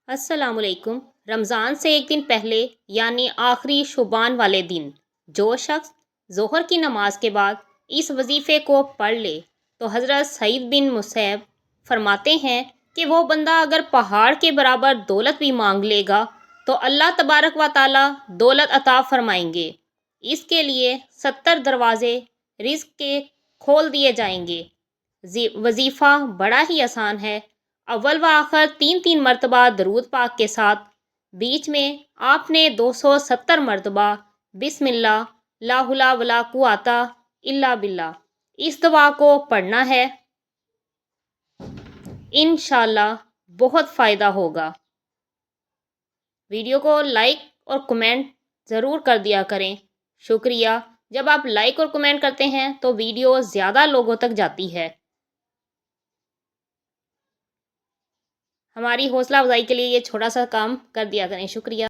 السلام علیکم۔ رمضان سے ایک دن پہلے یعنی آخری شعبان والے دن جو شخص ظہر کی نماز کے بعد اس وظیفے کو پڑھ لے تو حضرت سعید بن مسیب فرماتے ہیں کہ وہ بندہ اگر پہاڑ کے برابر دولت بھی مانگ لے گا تو اللہ تبارک و تعالی دولت عطا فرمائیں گے۔ اس کے لیے 70 دروازے رزق کے کھول دیے جائیں گے۔ وظیفہ بڑا ہی آسان ہے۔ اول و آخر 3 مرتبہ درود پاک کے ساتھ، بیچ میں آپ نے 270 مرتبہ بسم اللہ لا حول ولا قوۃ الا باللہ اس دعا کو پڑھنا ہے۔ انشاءاللہ بہت فائدہ ہوگا۔ ویڈیو کو لائک اور کمنٹ ضرور کر دیا کریں۔ شکریہ۔ جب آپ لائک اور کمنٹ کرتے ہیں تو ویڈیو زیادہ لوگوں تک جاتی ہے۔ ہماری حوصلہ افزائی کے لیے یہ چھوٹا سا کام کر دیا کریں۔ شکریہ۔